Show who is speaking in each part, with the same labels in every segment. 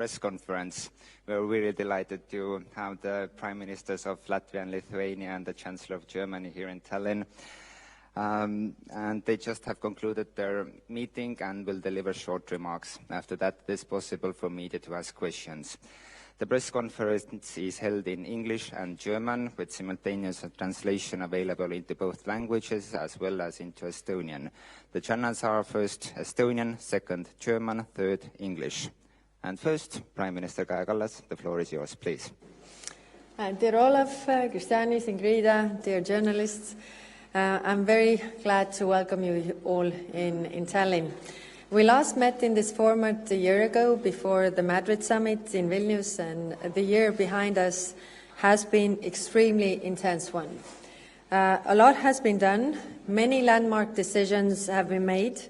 Speaker 1: Press conference. We're really delighted to have the Prime Ministers of Latvia and Lithuania and the Chancellor of Germany here in Tallinn. And they just have concluded their meeting and will deliver short remarks. After that, it is possible for media to ask questions. The press conference is held in English and German, with simultaneous translation available into both languages as well as into Estonian. The channels are first Estonian, second German, third English. And first, Prime Minister Kaja Kallas, the floor is yours, please.
Speaker 2: Dear Olaf, Kristianis, Ingrida, dear journalists, I'm very glad to welcome you all in Tallinn. We last met in this format a year ago before the Madrid summit in Vilnius, and the year behind us has been extremely intense one. A lot has been done. Many landmark decisions have been made.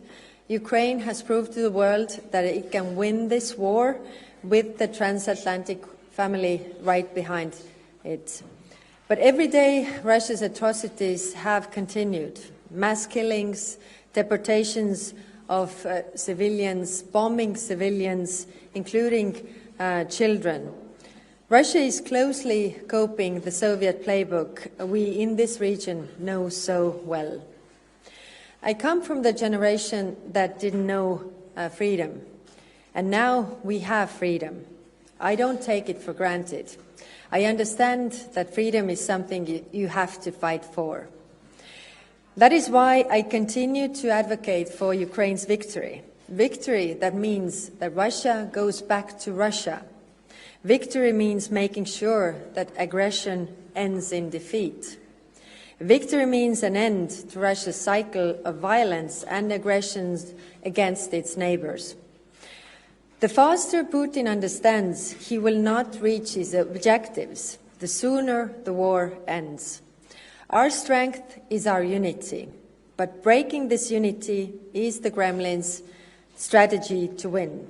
Speaker 2: Ukraine has proved to the world that it can win this war with the transatlantic family right behind it. But every day, Russia's atrocities have continued. Mass killings, deportations of civilians, bombing civilians, including children. Russia is closely copying the Soviet playbook we in this region know so well. I come from the generation that didn't know freedom, and now we have freedom. I don't take it for granted. I understand that freedom is something you have to fight for. That is why I continue to advocate for Ukraine's victory. Victory that means that Russia goes back to Russia. Victory means making sure that aggression ends in defeat. Victory means an end to Russia's cycle of violence and aggressions against its neighbors. The faster Putin understands he will not reach his objectives, the sooner the war ends. Our strength is our unity, but breaking this unity is the Kremlin's strategy to win.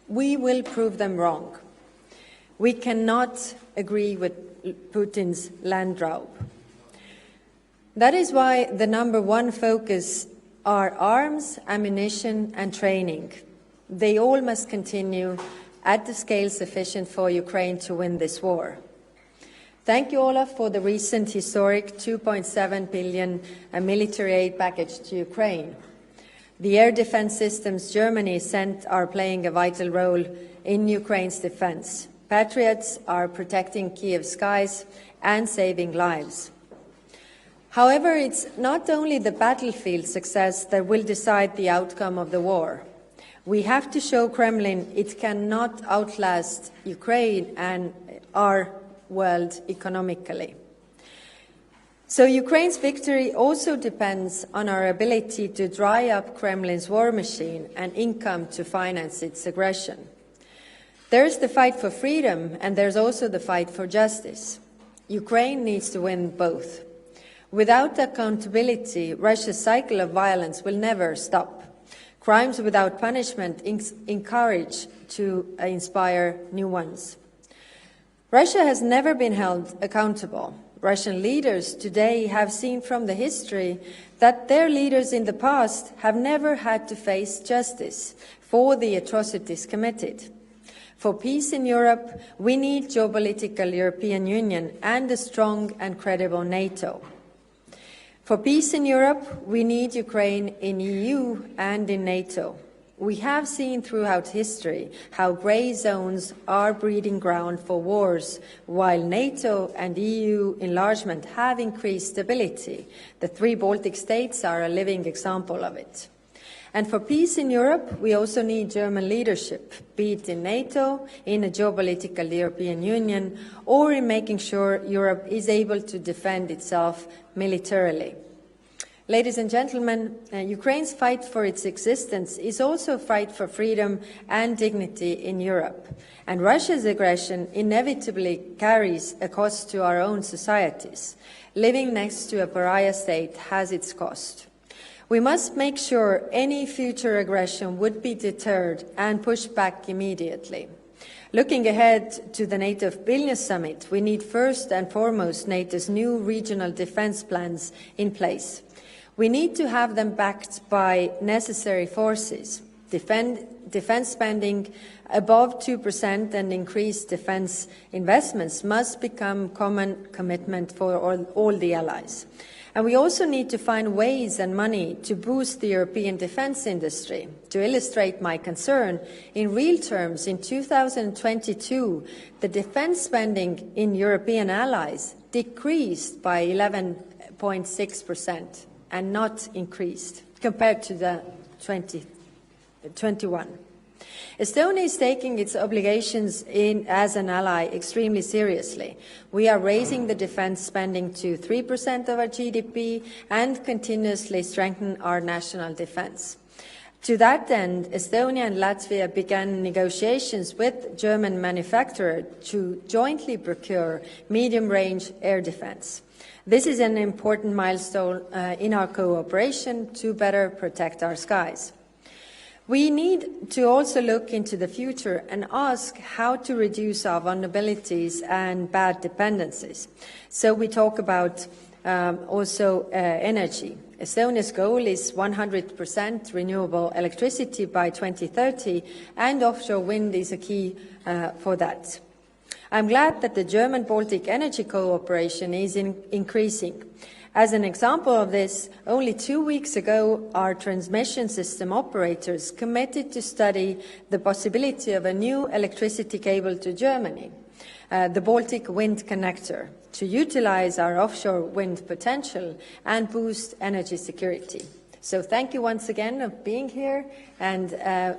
Speaker 2: We will prove them wrong. We cannot agree with Putin's land rout. That is why the number one focus are arms, ammunition and training. They all must continue at the scale sufficient for Ukraine to win this war. Thank you, Olaf, for the recent historic 2.7 billion military aid package to Ukraine. The air defense systems Germany sent are playing a vital role in Ukraine's defense. Patriots are protecting Kiev's skies and saving lives. However, it's not only the battlefield success that will decide the outcome of the war. We have to show Kremlin it cannot outlast Ukraine and our world economically. So Ukraine's victory also depends on our ability to dry up Kremlin's war machine and income to finance its aggression. There's the fight for freedom, and there's also the fight for justice. Ukraine needs to win both. Without accountability, Russia's cycle of violence will never stop. Crimes without punishment encourage to inspire new ones. Russia has never been held accountable. Russian leaders today have seen from the history that their leaders in the past have never had to face justice for the atrocities committed. For peace in Europe, we need geopolitical European Union and a strong and credible NATO. For peace in Europe, we need Ukraine in EU and in NATO. We have seen throughout history how grey zones are breeding ground for wars, while NATO and EU enlargement have increased stability. The 3 Baltic states are a living example of it. And for peace in Europe, we also need German leadership, be it in NATO, in a geopolitical European Union, or in making sure Europe is able to defend itself militarily. Ladies and gentlemen, Ukraine's fight for its existence is also a fight for freedom and dignity in Europe. And Russia's aggression inevitably carries a cost to our own societies. Living next to a pariah state has its cost. We must make sure any future aggression would be deterred and pushed back immediately. Looking ahead to the NATO Vilnius summit, we need first and foremost NATO's new regional defense plans in place. We need to have them backed by necessary forces. Defense spending above 2% and increased defense investments must become common commitment for all the allies. And we also need to find ways and money to boost the European defense industry. To illustrate my concern, in real terms, in 2022, the defense spending in European allies decreased by 11.6% and not increased compared to the 2021. Estonia is taking its obligations as an ally extremely seriously. We are raising the defense spending to 3% of our GDP and continuously strengthen our national defense. To that end, Estonia and Latvia began negotiations with German manufacturer to jointly procure medium-range air defense. This is an important milestone in our cooperation to better protect our skies. We need to also look into the future and ask how to reduce our vulnerabilities and bad dependencies. So we talk about also energy. Estonia's goal is 100% renewable electricity by 2030, and offshore wind is a key for that. I'm glad that the German-Baltic energy cooperation is increasing. As an example of this, only 2 weeks ago, our transmission system operators committed to study the possibility of a new electricity cable to Germany, the Baltic Wind Connector, to utilize our offshore wind potential and boost energy security. So thank you once again for being here, and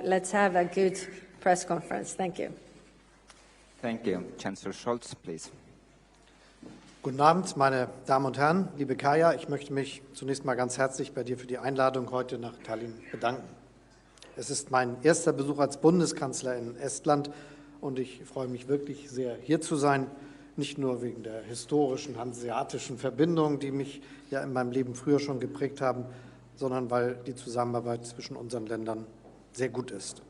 Speaker 2: let's have a good press conference. Thank you.
Speaker 1: Thank you. Chancellor Scholz, please.
Speaker 3: Guten Abend, meine Damen und Herren. Liebe Kaja, ich möchte mich zunächst mal ganz herzlich bei dir für die Einladung heute nach Tallinn bedanken. Es ist mein erster Besuch als Bundeskanzler in Estland und ich freue mich wirklich sehr, hier zu sein. Nicht nur wegen der historischen hanseatischen Verbindungen, die mich ja in meinem Leben früher schon geprägt haben, sondern weil die Zusammenarbeit zwischen unseren Ländern sehr gut ist.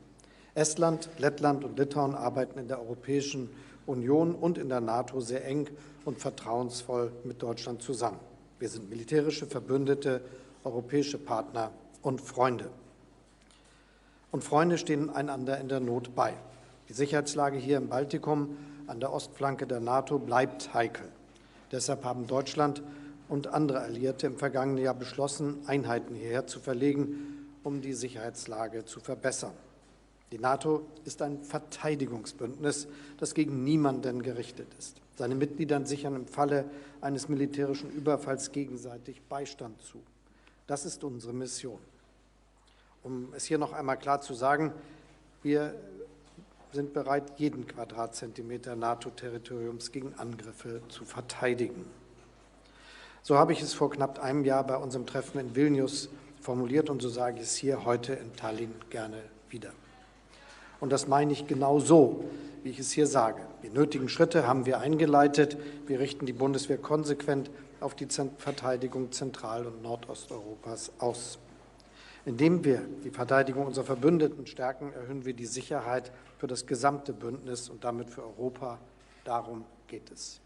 Speaker 3: Estland, Lettland und Litauen arbeiten in der Europäischen Union und in der NATO sehr eng und vertrauensvoll mit Deutschland zusammen. Wir sind militärische Verbündete, europäische Partner und Freunde. Und Freunde stehen einander in der Not bei. Die Sicherheitslage hier im Baltikum an der Ostflanke der NATO bleibt heikel. Deshalb haben Deutschland und andere Alliierte im vergangenen Jahr beschlossen, Einheiten hierher zu verlegen, um die Sicherheitslage zu verbessern. Die NATO ist ein Verteidigungsbündnis, das gegen niemanden gerichtet ist. Seine Mitglieder sichern im Falle eines militärischen Überfalls gegenseitig Beistand zu. Das ist unsere Mission. Um es hier noch einmal klar zu sagen, wir sind bereit, jeden Quadratzentimeter NATO-Territoriums gegen Angriffe zu verteidigen. So habe ich es vor knapp einem Jahr bei unserem Treffen in Vilnius formuliert und so sage ich es hier heute in Tallinn gerne wieder. Und das meine ich genau so, wie ich es hier sage. Die nötigen Schritte haben wir eingeleitet. Wir richten die Bundeswehr konsequent auf die Verteidigung Zentral- und Nordosteuropas aus. Indem wir die Verteidigung unserer Verbündeten stärken, erhöhen wir die Sicherheit für das gesamte Bündnis und damit für Europa. Darum geht es.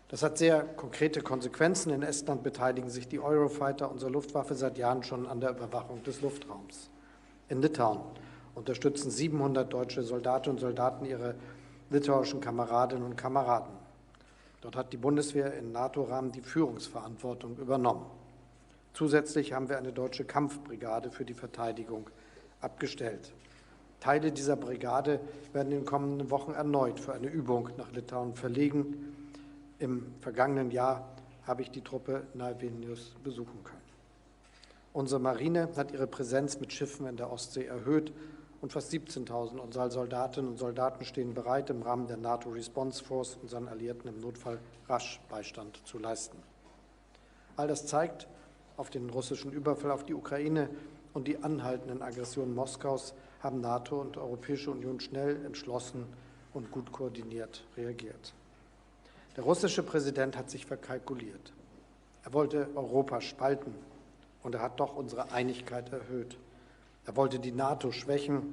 Speaker 3: Das hat sehr konkrete Konsequenzen. In Estland beteiligen sich die Eurofighter unserer Luftwaffe seit Jahren schon an der Überwachung des Luftraums. In Litauen unterstützen 700 deutsche Soldatinnen und Soldaten ihre litauischen Kameradinnen und Kameraden. Dort hat die Bundeswehr im NATO-Rahmen die Führungsverantwortung übernommen. Zusätzlich haben wir eine deutsche Kampfbrigade für die Verteidigung abgestellt. Teile dieser Brigade werden in den kommenden Wochen erneut für eine Übung nach Litauen verlegen. Im vergangenen Jahr habe ich die Truppe nahe Vilnius besuchen können. Unsere Marine hat ihre Präsenz mit Schiffen in der Ostsee erhöht und fast 17.000 unserer Soldatinnen und Soldaten stehen bereit, im Rahmen der NATO Response Force unseren Alliierten im Notfall rasch Beistand zu leisten. All das zeigt, auf den russischen Überfall auf die Ukraine und die anhaltenden Aggressionen Moskaus haben NATO und Europäische Union schnell, entschlossen und gut koordiniert reagiert. Der russische Präsident hat sich verkalkuliert. Er wollte Europa spalten und er hat doch unsere Einigkeit erhöht. Er wollte die NATO schwächen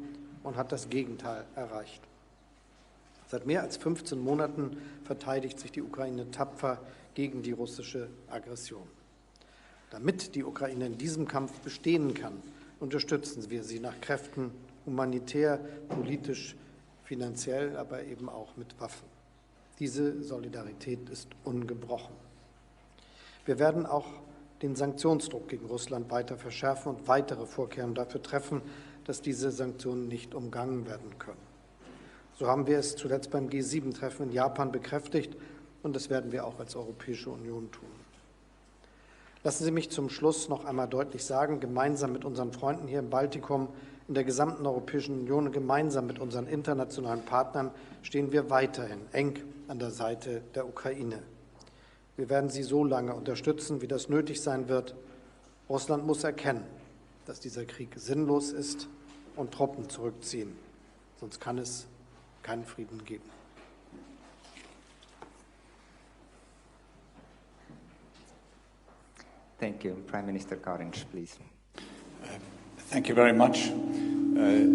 Speaker 3: und hat das Gegenteil erreicht. Seit mehr als 15 Monaten verteidigt sich die Ukraine tapfer gegen die russische Aggression. Damit die Ukraine in diesem Kampf bestehen kann unterstützen wir sie nach Kräften humanitär, politisch, finanziell, aber eben auch mit Waffen. Diese Solidarität ist ungebrochen. Wir werden auch den Sanktionsdruck gegen Russland weiter verschärfen und weitere Vorkehrungen dafür treffen, dass diese Sanktionen nicht umgangen werden können. So haben wir es zuletzt beim G7-Treffen in Japan bekräftigt und das werden wir auch als Europäische Union tun. Lassen Sie mich zum Schluss noch einmal deutlich sagen, gemeinsam mit unseren Freunden hier im Baltikum, in der gesamten Europäischen Union und gemeinsam mit unseren internationalen Partnern stehen wir weiterhin eng an der Seite der Ukraine. Wir werden sie so lange unterstützen, wie das nötig sein wird. Russland muss erkennen, dass dieser Krieg sinnlos ist und Truppen zurückziehen. Sonst kann es keinen Frieden geben.
Speaker 1: Thank you. Prime Minister Karinč, please.
Speaker 4: Thank you very much. Dear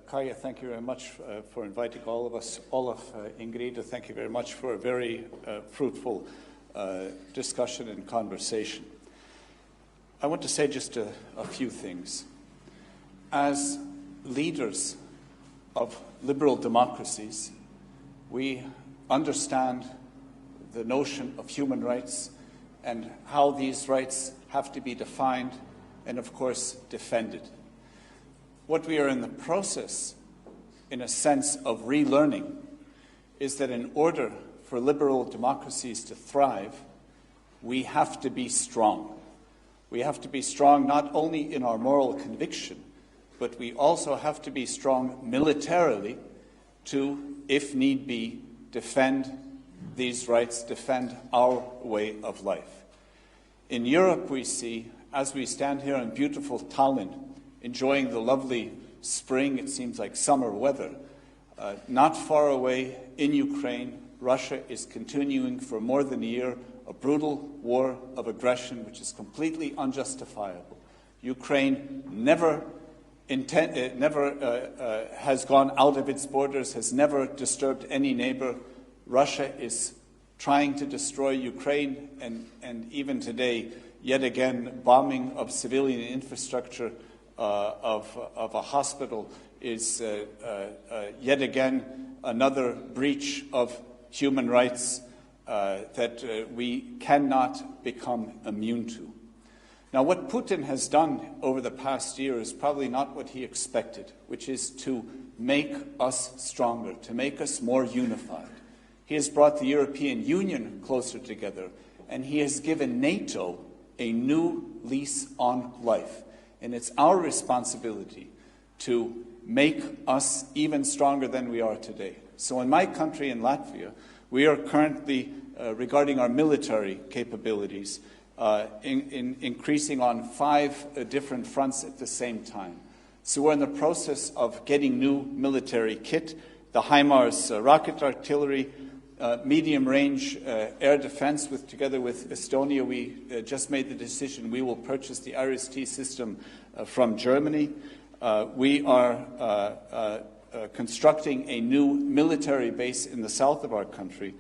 Speaker 4: Kaya, thank you very much for inviting all of us. Olaf, Ingrid, thank you very much for a very fruitful discussion and conversation. I want to say just a few things. As leaders of liberal democracies, we understand the notion of human rights and how these rights have to be defined and, of course, defended. What we are in the process, in a sense, of relearning is that in order for liberal democracies to thrive, we have to be strong. We have to be strong not only in our moral conviction, but we also have to be strong militarily to, if need be, defend these rights, defend our way of life. In Europe, we see, as we stand here in beautiful Tallinn, enjoying the lovely spring, it seems like summer weather, not far away in Ukraine, Russia is continuing for more than a year a brutal war of aggression which is completely unjustifiable. Ukraine never has gone out of its borders, has never disturbed any neighbor. Russia is trying to destroy Ukraine, and even today, yet again, bombing of civilian infrastructure of a hospital is yet again another breach of human rights that we cannot become immune to. Now, what Putin has done over the past year is probably not what he expected, which is to make us stronger, to make us more unified. He has brought the European Union closer together, and he has given NATO a new lease on life. And it's our responsibility to make us even stronger than we are today. So in my country, in Latvia, we are currently, regarding our military capabilities, increasing on 5 different fronts at the same time. So we're in the process of getting new military kit, the HIMARS rocket artillery, medium-range air defense. Together with Estonia, we just made the decision we will purchase the IRIS-T system from Germany. We are constructing a new military base in the south of our country,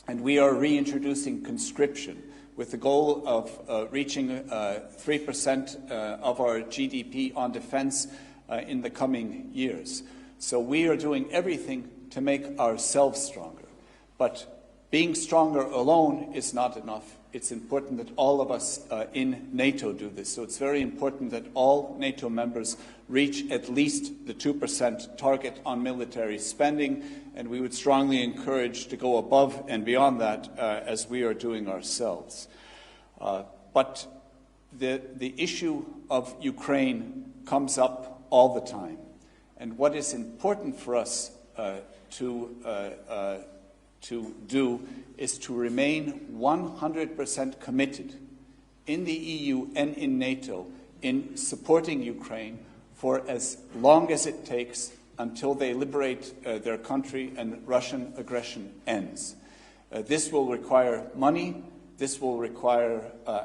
Speaker 4: and we are reintroducing conscription with the goal of reaching 3% of our GDP on defense in the coming years. So we are doing everything to make ourselves stronger. But being stronger alone is not enough. It's important that all of us in NATO do this. So it's very important that all NATO members reach at least the 2% target on military spending, and we would strongly encourage to go above and beyond that as we are doing ourselves. But the issue of Ukraine comes up all the time. And what is important for us to do is to remain 100% committed in the EU and in NATO in supporting Ukraine for as long as it takes until they liberate their country and Russian aggression ends. This will require money, this will require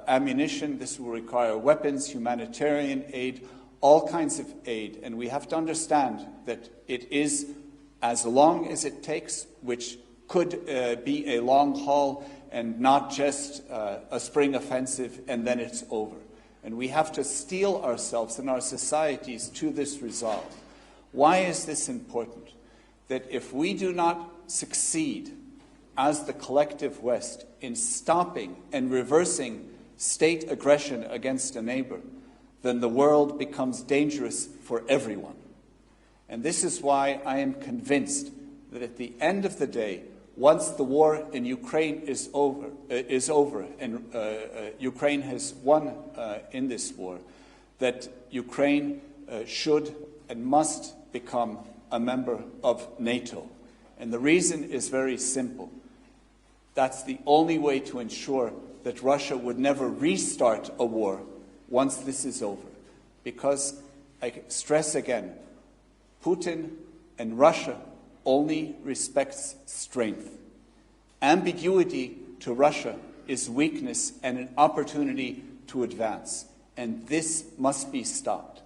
Speaker 4: ammunition, this will require weapons, humanitarian aid, all kinds of aid. And we have to understand that it is as long as it takes, which could be a long haul and not just a spring offensive and then it's over. And we have to steel ourselves and our societies to this resolve. Why is this important? That if we do not succeed as the collective West in stopping and reversing state aggression against a neighbor, then the world becomes dangerous for everyone. And this is why I am convinced that at the end of the day, once the war in Ukraine is over and Ukraine has won in this war, that Ukraine should and must become a member of NATO. And the reason is very simple. That's the only way to ensure that Russia would never restart a war once this is over. Because, I stress again, Putin and Russia only respects strength. Ambiguity to Russia is weakness and an opportunity to advance. And this must be stopped.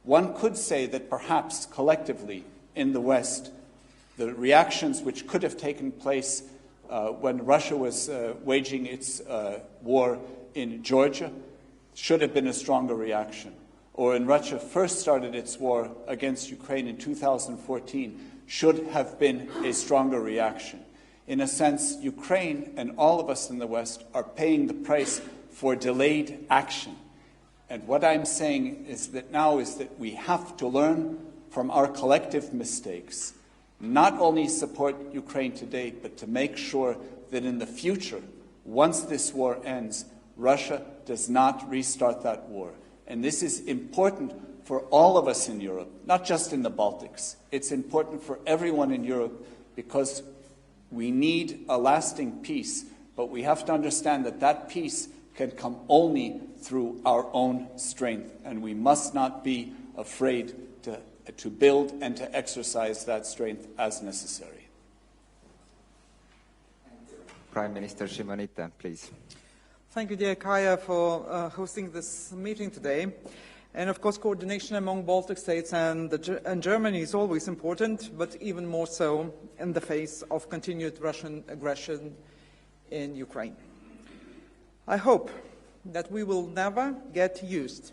Speaker 4: One could say that perhaps collectively in the West, the reactions which could have taken place when Russia was waging its war in Georgia should have been a stronger reaction. Or when Russia first started its war against Ukraine in 2014, should have been a stronger reaction. In a sense, Ukraine and all of us in the West are paying the price for delayed action. And what I'm saying is that now is that we have to learn from our collective mistakes. Not only support Ukraine today, but to make sure that in the future, once this war ends, Russia does not restart that war. And this is important for all of us in Europe, not just in the Baltics. It's important for everyone in Europe because we need a lasting peace, but we have to understand that that peace can come only through our own strength, and we must not be afraid to build and to exercise that strength as necessary.
Speaker 1: Prime Minister Šimonita, please.
Speaker 5: Thank you, dear Kaya, for hosting this meeting today. And of course, coordination among Baltic states and Germany is always important, but even more so in the face of continued Russian aggression in Ukraine. I hope that we will never get used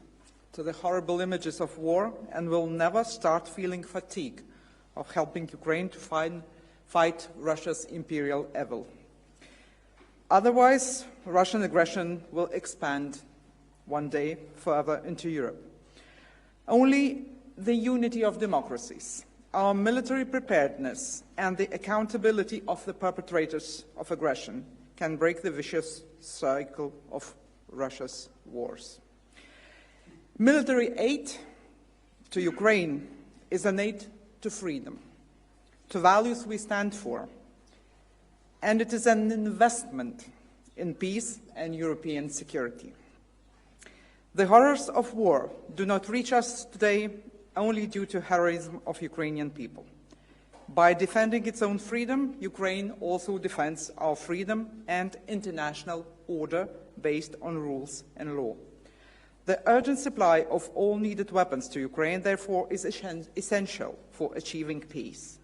Speaker 5: to the horrible images of war and will never start feeling fatigue of helping Ukraine to fight Russia's imperial evil. Otherwise, Russian aggression will expand one day further into Europe. Only the unity of democracies, our military preparedness, and the accountability of the perpetrators of aggression can break the vicious cycle of Russia's wars. Military aid to Ukraine is an aid to freedom, to values we stand for, and it is an investment in peace and European security. The horrors of war do not reach us today only due to heroism of Ukrainian people. By defending its own freedom, Ukraine also defends our freedom and international order based on rules and law. The urgent supply of all needed weapons to Ukraine, therefore, is essential for achieving peace.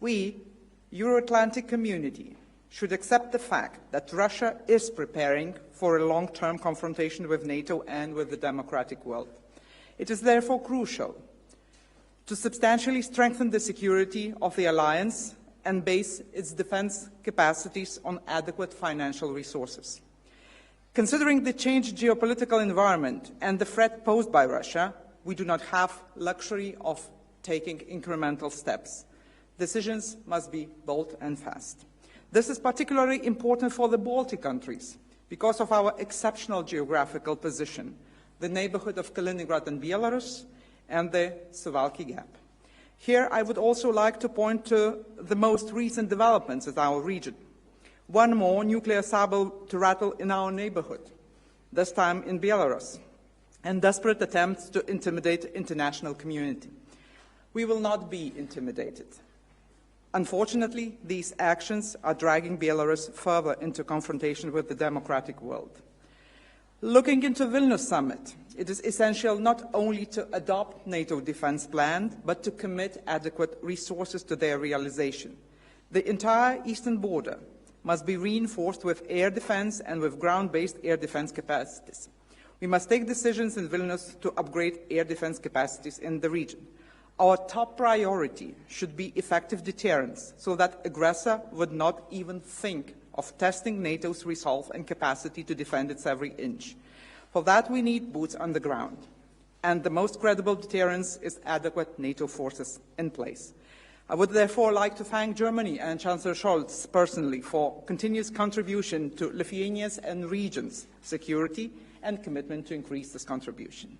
Speaker 5: We, Euro-Atlantic community, should accept the fact that Russia is preparing for a long-term confrontation with NATO and with the democratic world. It is therefore crucial to substantially strengthen the security of the alliance and base its defense capacities on adequate financial resources. Considering the changed geopolitical environment and the threat posed by Russia, we do not have luxury of taking incremental steps. Decisions must be bold and fast. This is particularly important for the Baltic countries because of our exceptional geographical position, the neighborhood of Kaliningrad and Belarus, and the Suwalki Gap. Here, I would also like to point to the most recent developments in our region. One more nuclear saber to rattle in our neighborhood, this time in Belarus, and desperate attempts to intimidate the international community. We will not be intimidated. Unfortunately, these actions are dragging Belarus further into confrontation with the democratic world. Looking into Vilnius summit, it is essential not only to adopt NATO defense plan, but to commit adequate resources to their realization. The entire eastern border must be reinforced with air defense and with ground-based air defense capacities. We must take decisions in Vilnius to upgrade air defense capacities in the region. Our top priority should be effective deterrence so that aggressor would not even think of testing NATO's resolve and capacity to defend its every inch. For that, we need boots on the ground. And the most credible deterrence is adequate NATO forces in place. I would therefore like to thank Germany and Chancellor Scholz personally for continuous contribution to Lithuania's and region's security and commitment to increase this contribution.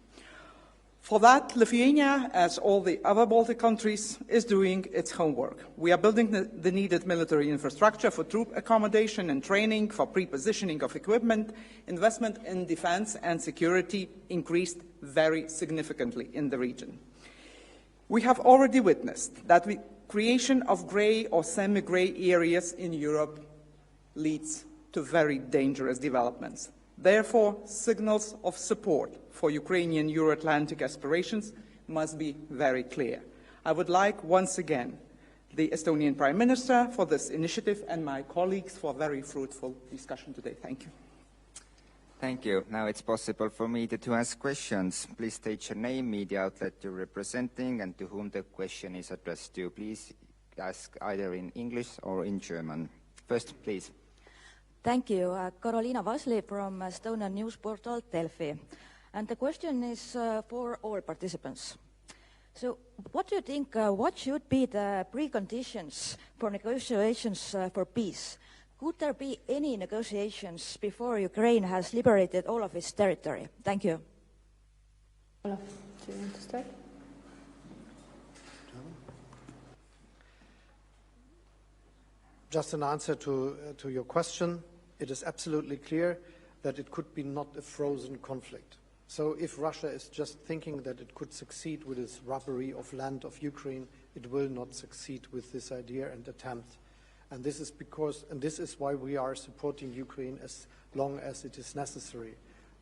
Speaker 5: For that, Lithuania, as all the other Baltic countries, is doing its homework. We are building the needed military infrastructure for troop accommodation and training, for pre-positioning of equipment. Investment in defense and security increased very significantly in the region. We have already witnessed that the creation of grey or semi-grey areas in Europe leads to very dangerous developments. Therefore, signals of support for Ukrainian Euro-Atlantic aspirations must be very clear. I would like once again the Estonian Prime Minister for this initiative and my colleagues for a very fruitful discussion today. Thank you.
Speaker 1: Thank you. Now it's possible for media to ask questions. Please state your name, media outlet you're representing, and to whom the question is addressed to. Please ask either in English or in German. First, please.
Speaker 6: Thank you. Karoliina Vasli from Estonian news portal Delfi. And the question is for all participants. So what do you think, what should be the preconditions for negotiations for peace? Could there be any negotiations before Ukraine has liberated all of its territory? Thank you.
Speaker 2: Olaf, do you want to start?
Speaker 3: Just an answer to your question. It is absolutely clear that it could be not a frozen conflict. So if Russia is just thinking that it could succeed with its robbery of land of Ukraine, it will not succeed with this idea and attempt. And this is why we are supporting Ukraine as long as it is necessary.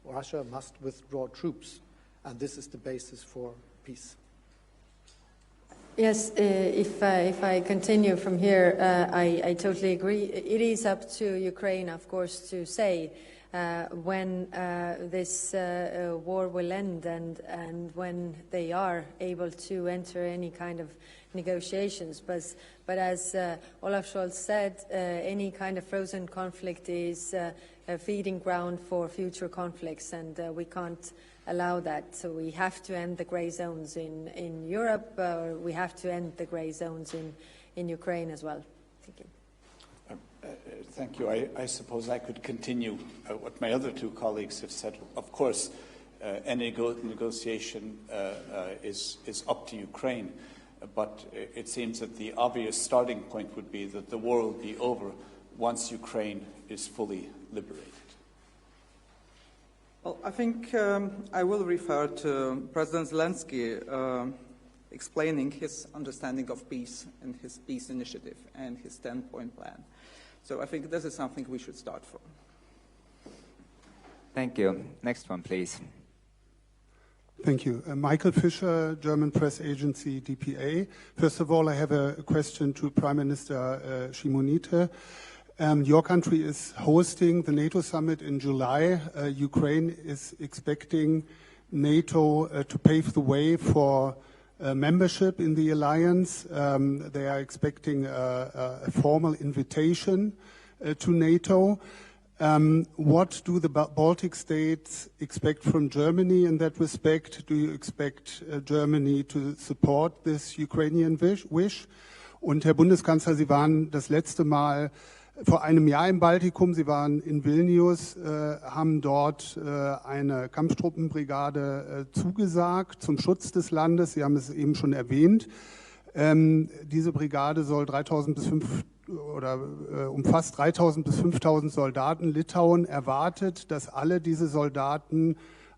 Speaker 3: Russia must withdraw troops, and this is the basis for peace.
Speaker 2: Yes, if I continue from here, I totally agree. It is up to Ukraine, of course, to say when this war will end and when they are able to enter any kind of negotiations. But as Olaf Scholz said, any kind of frozen conflict is a feeding ground for future conflicts, and we can't allow that. So we have to end the grey zones in Europe, we have to end the grey zones in Ukraine as well. Thank you.
Speaker 4: Thank you. I suppose I could continue what my other two colleagues have said. Of course, any negotiation is up to Ukraine, but it seems that the obvious starting point would be that the war will be over once Ukraine is fully liberated.
Speaker 5: Well, I think I will refer to President Zelensky explaining his understanding of peace and his peace initiative and his 10-point plan. So I think this is something we should start from.
Speaker 1: Thank you. Next one, please.
Speaker 7: Thank you. Michael Fischer, German press agency DPA. First of all, I have a question to Prime Minister Šimunite. Your country is hosting the NATO summit in July. Ukraine is expecting NATO to pave the way for membership in the alliance. They are expecting a formal invitation to NATO. What do the Baltic states expect from Germany in that respect? Do you expect Germany to support this Ukrainian wish? Und Herr Bundeskanzler, Sie waren das letzte Mal vor einem Jahr im Baltikum, Sie waren in Vilnius, haben dort eine Kampftruppenbrigade zugesagt zum Schutz des Landes. Sie haben es eben schon erwähnt. Diese Brigade soll umfasst 3.000 bis 5.000 Soldaten. Litauen erwartet, dass alle diese Soldaten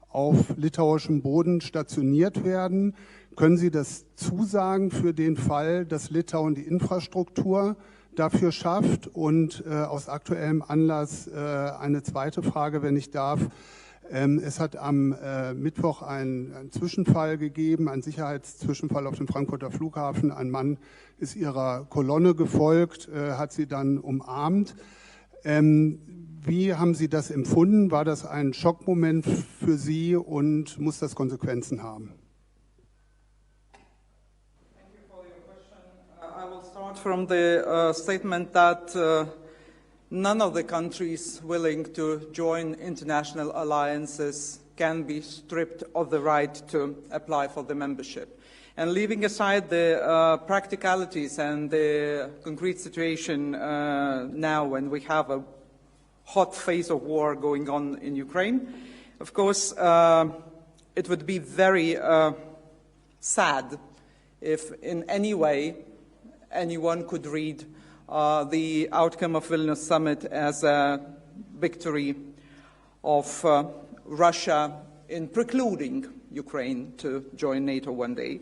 Speaker 7: auf litauischem Boden stationiert werden. Können Sie das zusagen für den Fall, dass Litauen die Infrastruktur dafür schafft? Und aus aktuellem Anlass eine zweite Frage, wenn ich darf. Es hat am Mittwoch einen Zwischenfall gegeben, einen Sicherheitszwischenfall auf dem Frankfurter Flughafen. Ein Mann ist ihrer Kolonne gefolgt, hat sie dann umarmt. Wie haben Sie das empfunden? War das ein Schockmoment für Sie und muss das Konsequenzen haben?
Speaker 5: Thank you for your question. I will start from the statement that none of the countries willing to join international alliances can be stripped of the right to apply for the membership. And leaving aside the practicalities and the concrete situation now when we have a hot phase of war going on in Ukraine, of course, it would be very sad if in any way anyone could read the outcome of Vilnius summit as a victory of Russia in precluding Ukraine to join NATO one day.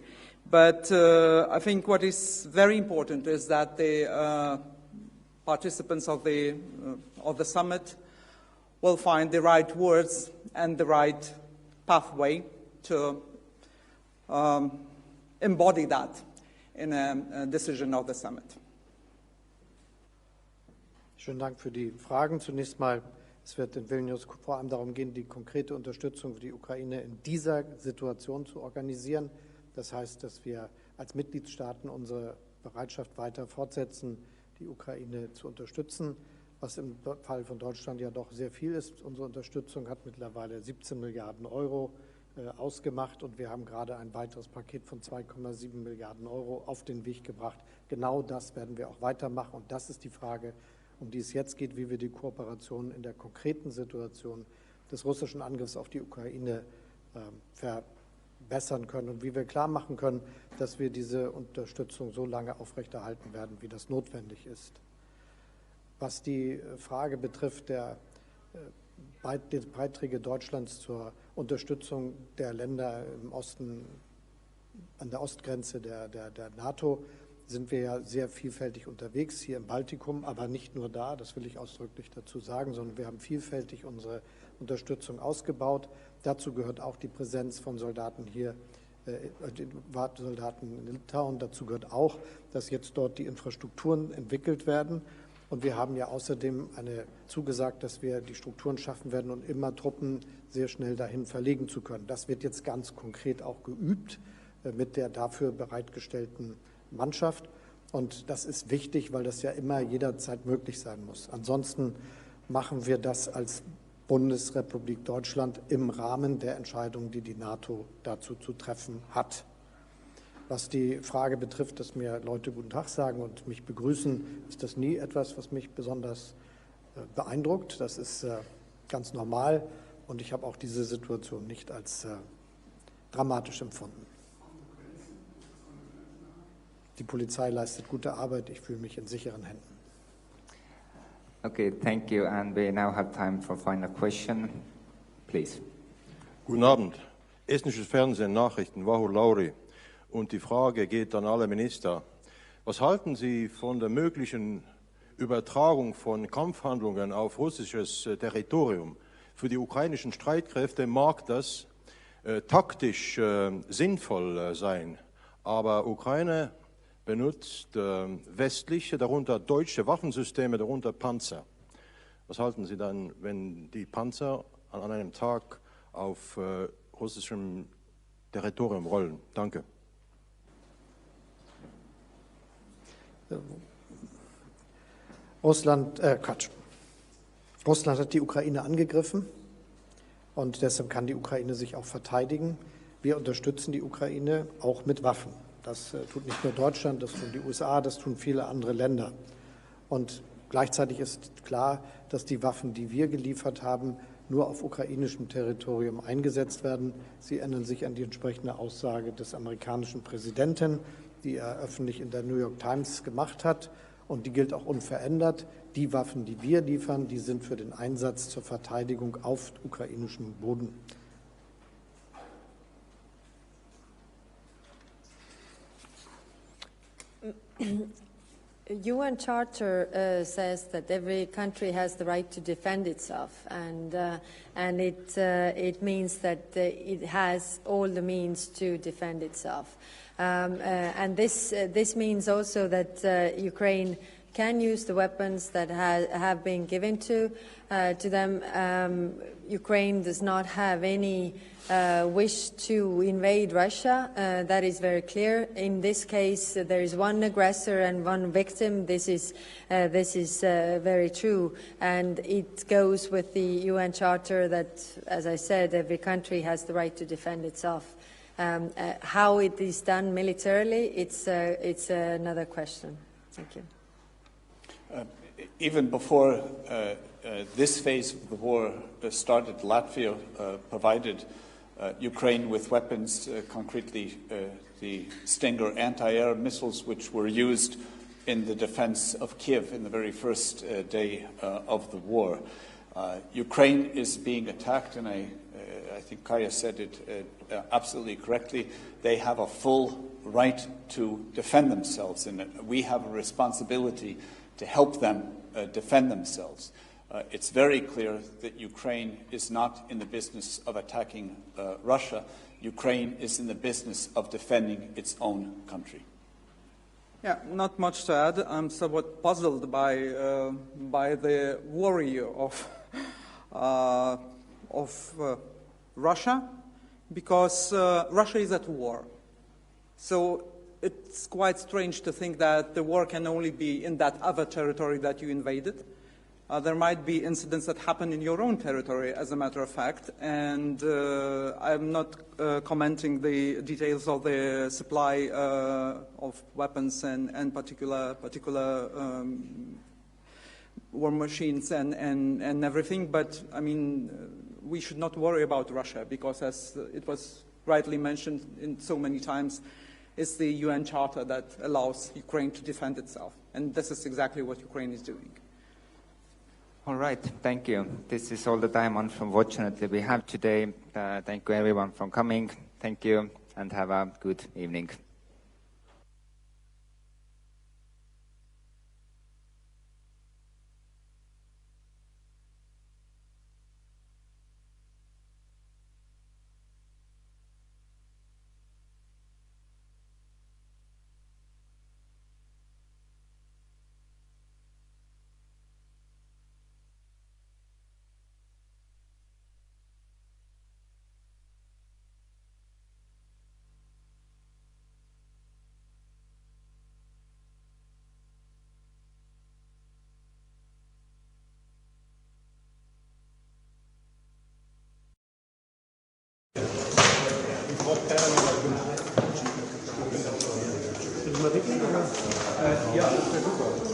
Speaker 5: But I think what is very important is that the participants of the summit will find the right words and the right pathway to embody that in a decision of the summit.
Speaker 3: Schönen Dank für die Fragen. Zunächst mal, es wird in Vilnius vor allem darum gehen, die konkrete Unterstützung für die Ukraine in dieser Situation zu organisieren. Das heißt, dass wir als Mitgliedstaaten unsere Bereitschaft weiter fortsetzen, die Ukraine zu unterstützen, was im Fall von Deutschland ja doch sehr viel ist. Unsere Unterstützung hat mittlerweile 17 Milliarden Euro ausgemacht und wir haben gerade ein weiteres Paket von 2,7 Milliarden Euro auf den Weg gebracht. Genau das werden wir auch weitermachen und das ist die Frage, um die es jetzt geht, wie wir die Kooperation in der konkreten Situation des russischen Angriffs auf die Ukraine verbessern können und wie wir klar machen können, dass wir diese Unterstützung so lange aufrechterhalten werden, wie das notwendig ist. Was die Frage betrifft, der Beiträge Deutschlands zur Unterstützung der Länder im Osten, an der Ostgrenze der NATO, sind wir ja sehr vielfältig unterwegs, hier im Baltikum, aber nicht nur da, das will ich ausdrücklich dazu sagen, sondern wir haben vielfältig unsere Unterstützung ausgebaut. Dazu gehört auch die Präsenz von Soldaten hier, Soldaten in Litauen. Dazu gehört auch, dass jetzt dort die Infrastrukturen entwickelt werden. Und wir haben ja außerdem zugesagt, dass wir die Strukturen schaffen werden und immer Truppen sehr schnell dahin verlegen zu können. Das wird jetzt ganz konkret auch geübt mit der dafür bereitgestellten Mannschaft. Und das ist wichtig, weil das ja immer jederzeit möglich sein muss. Ansonsten machen wir das als Bundesrepublik Deutschland im Rahmen der Entscheidung, die die NATO dazu zu treffen hat. Was die Frage betrifft, dass mir Leute guten Tag sagen und mich begrüßen, ist das nie etwas, was mich besonders beeindruckt. Das ist ganz normal und ich habe auch diese Situation nicht als dramatisch empfunden. Die Polizei leistet gute Arbeit, ich fühle mich in sicheren Händen.
Speaker 1: Okay, thank you. And we now have time for final question. Please.
Speaker 8: Guten Abend. Estnisches Fernsehen, Nachrichten, Wohlleben. Und die Frage geht an alle Minister. Was halten Sie von der möglichen Übertragung von Kampfhandlungen auf russisches Territorium? Für die ukrainischen Streitkräfte mag das taktisch sinnvoll sein, aber Ukraine benutzt westliche, darunter deutsche Waffensysteme, darunter Panzer. Was halten Sie dann, wenn die Panzer an einem Tag auf russischem Territorium rollen? Danke.
Speaker 3: Russland hat die Ukraine angegriffen und deshalb kann die Ukraine sich auch verteidigen. Wir unterstützen die Ukraine auch mit Waffen. Das tut nicht nur Deutschland, das tun die USA, das tun viele andere Länder. Und gleichzeitig ist klar, dass die Waffen, die wir geliefert haben, nur auf ukrainischem Territorium eingesetzt werden. Sie erinnern sich an die entsprechende Aussage des amerikanischen Präsidenten, die er öffentlich in der New York Times gemacht hat. Und die gilt auch unverändert. Die Waffen, die wir liefern, die sind für den Einsatz zur Verteidigung auf ukrainischem Boden.
Speaker 2: UN Charter says that every country has the right to defend itself, and it means that it has all the means to defend itself. And this means also that Ukraine can use the weapons that have been given to them. Ukraine does not have any wish to invade Russia. That is very clear. In this case, there is one aggressor and one victim. This is very true, and it goes with the UN Charter that, as I said, every country has the right to defend itself. How it is done militarily, it's another question. Thank you.
Speaker 4: Even before this phase of the war started, Latvia provided Ukraine with weapons, concretely the Stinger anti-air missiles, which were used in the defense of Kiev in the very first day of the war. Ukraine is being attacked, and I think Kaya said it absolutely correctly. They have a full right to defend themselves, and we have a responsibility to help them defend themselves. It's very clear that Ukraine is not in the business of attacking Russia. Ukraine is in the business of defending its own country.
Speaker 5: Yeah, not much to add. I'm somewhat puzzled by the worry of Russia, because Russia is at war. So it's quite strange to think that the war can only be in that other territory that you invaded. There might be incidents that happen in your own territory, as a matter of fact, and I'm not commenting the details of the supply of weapons and particular war machines and everything, but I mean, we should not worry about Russia, because as it was rightly mentioned in so many times, it's the UN Charter that allows Ukraine to defend itself, and this is exactly what Ukraine is doing.
Speaker 1: All right, thank you. This is all the time, unfortunately, we have today. Thank you everyone for coming. Thank you, and have a good evening.
Speaker 3: Ja, das wäre super.